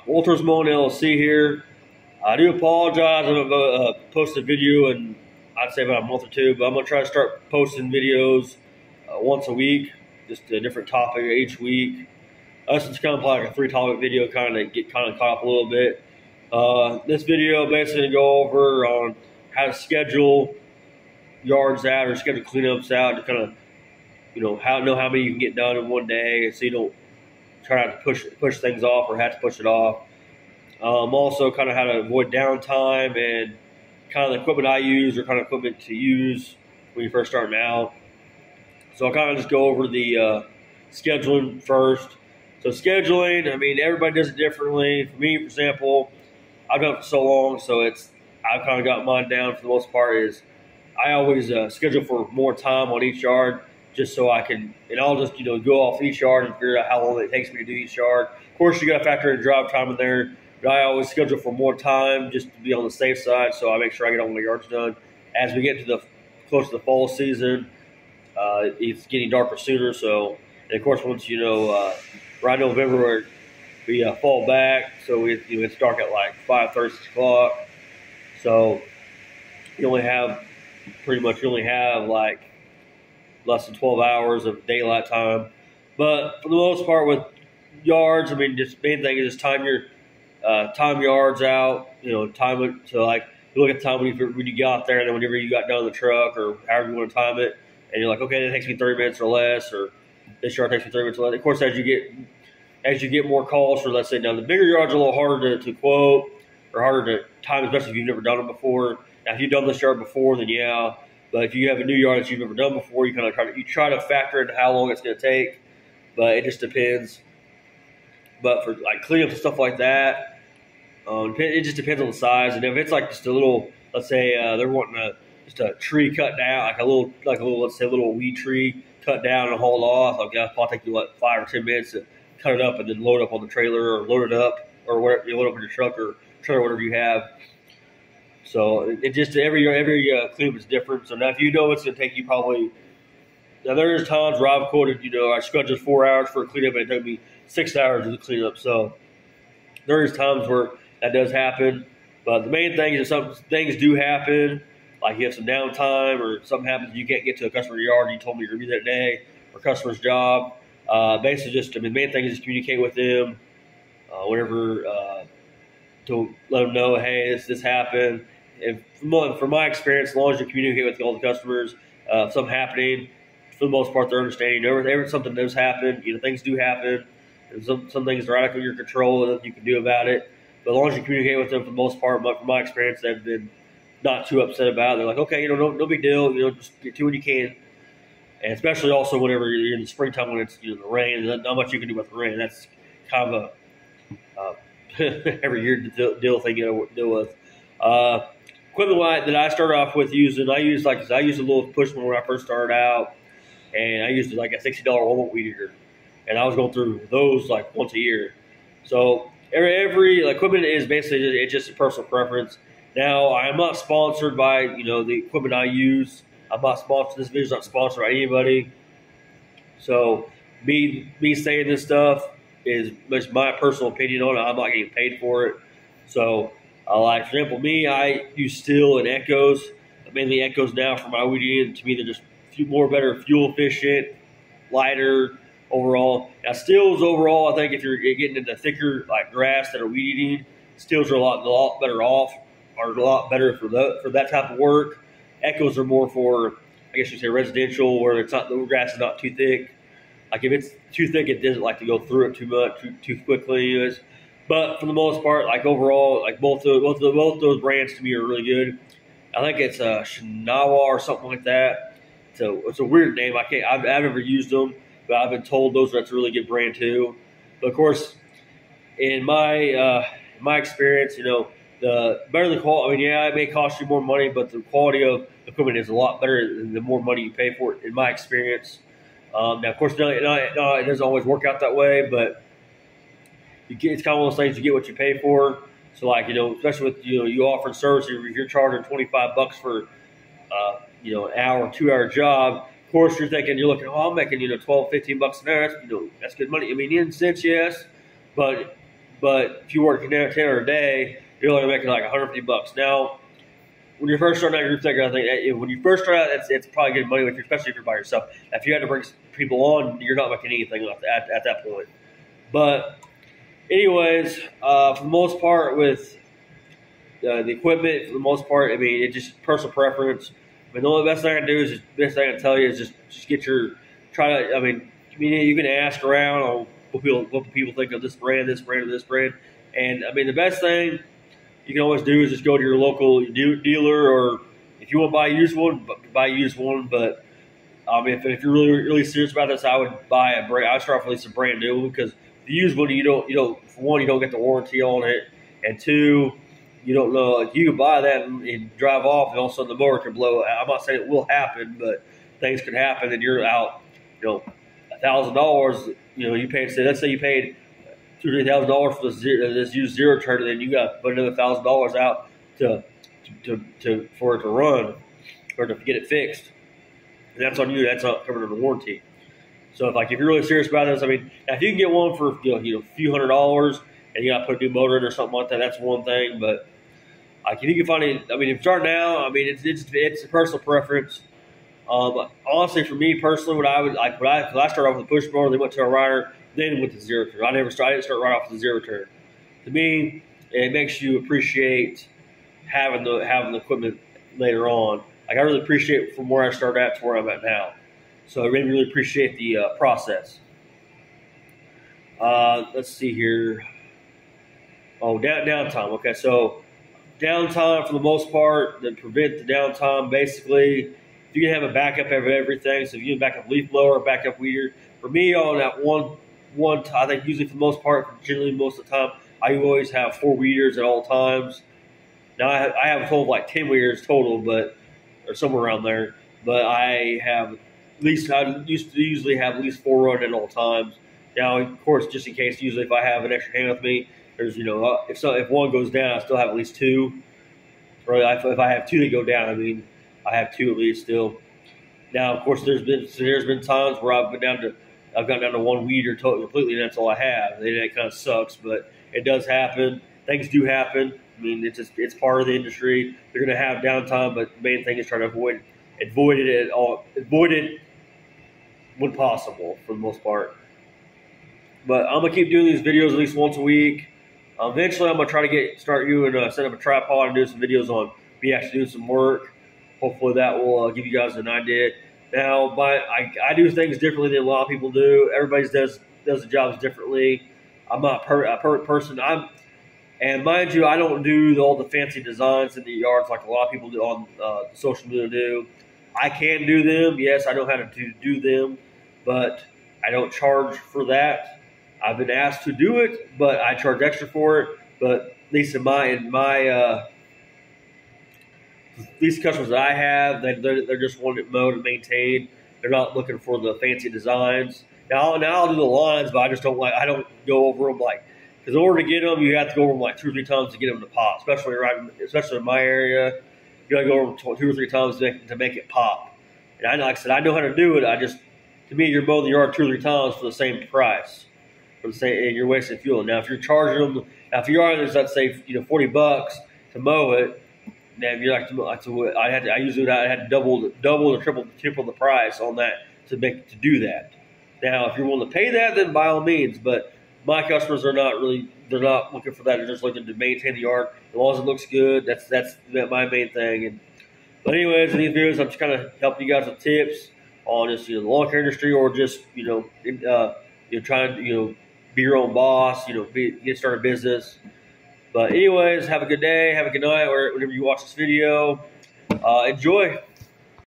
Walters Mowing LLC here. I do apologize. I'm going to post a video in, I'd say, about a month or two, but I'm going to try to start posting videos once a week, just a different topic each week. This is kind of like a 3-topic video, kind of get caught up a little bit. This video basically go over on how to schedule yards out or schedule cleanups out to kind of, know how many you can get done in one day, so you don't try not to push things off or have to push it off. Also, kind of how to avoid downtime and kind of the equipment I use or kind of equipment to use when you're first starting out. So I'll kind of just go over the scheduling first. So scheduling, I mean, everybody does it differently. For me, for example, I've done it for so long, so I've kind of got mine down for the most part. Is I always schedule for more time on each yard, just so I can, and I'll just go off each yard and figure out how long it takes me to do each yard. Of course, you got to factor in drive time in there, but I always schedule for more time just to be on the safe side, so I make sure I get all my yards done. As we get to close to the fall season, it's getting darker sooner. So, and of course, once right November we fall back, so it's dark at like 5:30, 6 o'clock. So you only have like less than 12 hours of daylight time. But for the most part with yards, I mean, just main thing is just time yards out, time it. So like you look at the time when you get out there, and then whenever you got done in the truck or however you want to time it, and you're like, okay, that takes me 30 minutes or less, or this yard takes me 30 minutes or less. Of course, as you get more calls for, let's say, now the bigger yards are a little harder to quote or harder to time, especially if you've never done them before. Now, if you've done this yard before, then yeah. But if you have a new yard that you've never done before, you kind of try to factor in how long it's going to take. But it just depends. But for like cleanups and stuff like that, it just depends on the size. And if it's like just a little, let's say they're wanting just a tree cut down, like a little, let's say a little weed tree cut down and hauled off, like that'll probably take you 5 or 10 minutes to cut it up and then load it up on the trailer or load it up or whatever you load up in your truck or trailer, whatever you have. So it just every cleanup is different. So now if it's going to take you probably, now there's times where I've quoted, I scheduled 4 hours for a cleanup and it took me 6 hours to do the cleanup. So there is times where that does happen. But the main thing is some things do happen, like you have some downtime or something happens you can't get to a customer's yard and you told me you're going to be there today, or customer's job. Basically the main thing is just communicate with them whenever to let them know, hey, this happened. From my experience, as long as you communicate with all the customers, something happening, for the most part, they're understanding. Every something does happen. Things do happen. And some things are out of your control and nothing you can do about it. But as long as you communicate with them, for the most part, from my experience, they've been not too upset about it. They're like, okay, no big deal. Just do what you can. And especially also whenever you're in the springtime when it's the rain, there's not much you can do with the rain. That's kind of a every year deal thing you deal with. Equipment that I started off with using, I used a little push mower when I first started out, and I used like a $60 Walmart weed eater, and I was going through those like once a year. So every equipment is basically it's just a personal preference. Now I am not sponsored by the equipment I use. I'm not sponsored. This video is not sponsored by anybody. So me saying this stuff is just my personal opinion on it. I'm not getting paid for it. So. Like, for example, I use Stihl and Echoes, mainly Echoes now for my weed eating. To me, they're just better fuel efficient, lighter overall. Now, Stihls overall, I think if you're getting into thicker like grass that are weed eating, Stihls are a lot better off, are a lot better for that type of work. Echoes are more for, I guess you'd say, residential, where the grass is not too thick. Like if it's too thick, it doesn't like to go through it too much, too quickly. Anyways. But for the most part, like overall, like both those brands to me are really good. I think it's Shinawa or something like that. So it's a weird name. I've never used them, but I've been told that's a really good brand too. But of course, in my experience, the better the quality. I mean, yeah, it may cost you more money, but the quality of the equipment is a lot better the more money you pay for it. In my experience, now of course, it doesn't always work out that way, but. It's kind of one of those things, you get what you pay for. So like, especially with, you offering service, if you're charging $25 for, an hour, 2-hour job, of course you're looking, I'm making, $12, $15 an hour. That's good money. I mean, in a sense, yes, but But if you work 10 hours a day, you're only making like $150. Now, when you're first starting out, you're thinking, I think when you first start out, it's probably good money, especially if you're by yourself. If you had to bring people on, you're not making anything at that point. But anyways, for the most part, with the equipment, for the most part, I mean, it's just personal preference. I mean, the only best thing I can do is best thing I can tell you is just get your try to. I mean, you can ask around on what people think of this brand, this brand, or this brand. And I mean, the best thing you can always do is just go to your local dealer, or if you want to buy a used one, buy a used one. But if you're really serious about this, I would buy a brand. I would start off with at least a brand new one, because the used one, you don't for one, you don't get the warranty on it, and two, you don't know. Like, you can buy that and drive off, and all of a sudden the motor can blow. I'm not saying it will happen, but things can happen, and you're out, $1,000. You paid. Say, let's say you paid $2,000 for this used zero turn, and then you got to put another $1,000 out for it to run or to get it fixed. And that's on you. That's not covered under warranty. So if you're really serious about this, I mean, if you can get one for a few $100s and you got to put a new motor in or something like that, that's one thing. But if you can find it, I mean, if you start now, I mean, it's a personal preference. Honestly, for me personally, when I started off with a push mower, then went to a rider, then went to zero turn. I didn't start right off with a zero turn. To me, it makes you appreciate having the equipment later on. I really appreciate from where I started at to where I'm at now. So I really appreciate the process. Let's see here. Oh, downtime. Okay, so downtime for the most part, to prevent the downtime, basically, if you can have a backup of everything. So if you can back up leaf blower, backup weeder. For me, on that one, I think usually for the most part, generally most of the time, I always have 4 weeders at all times. Now I have a total of like 10 weeders total, or somewhere around there. But I used to usually have at least 4 running at all times. Now, of course, just in case, usually if I have an extra hand with me, there's if one goes down, I still have at least 2. Or if I have 2 that go down, I mean, I have 2 at least still. Now, of course, there's been times where I've gotten down to 1 weeder completely, and that's all I have. And it kind of sucks, but it does happen. Things do happen. I mean, it's part of the industry. They're going to have downtime, but the main thing is trying to avoid it when possible, for the most part. But I'm gonna keep doing these videos at least once a week. Eventually, I'm gonna try to start you and set up a tripod and do some videos on me actually doing some work. Hopefully, that will give you guys an idea. Now, I do things differently than a lot of people do. Everybody does the jobs differently. I'm not a perfect person. And mind you, I don't do all the fancy designs in the yards like a lot of people do on social media do. I can do them. Yes, I know how to do them, but I don't charge for that. I've been asked to do it, but I charge extra for it. But at least these customers that I have, they're just wanting it mowed and maintained. They're not looking for the fancy designs. Now I'll do the lines, but I don't go over them because in order to get them, you have to go over them 2 or 3 times to get them to pop. Especially in my area, you gotta go over them 2 or 3 times to make it pop. And like I said, I know how to do it. To me, you're mowing the yard 2 or 3 times for the same price. And you're wasting fuel. Now, if you're charging them, if your yard is, let's say, $40 to mow it, then you're I had to double or triple the price on that to do that. Now, if you're willing to pay that, then by all means. But my customers they're not looking for that. They're just looking to maintain the yard. As long as it looks good, that's my main thing. But anyways, in these videos, I'm just kind of helping you guys with tips on just the lawn care industry, or just trying to be your own boss, get started a business. But anyways, have a good day, have a good night, or whenever you watch this video. Enjoy.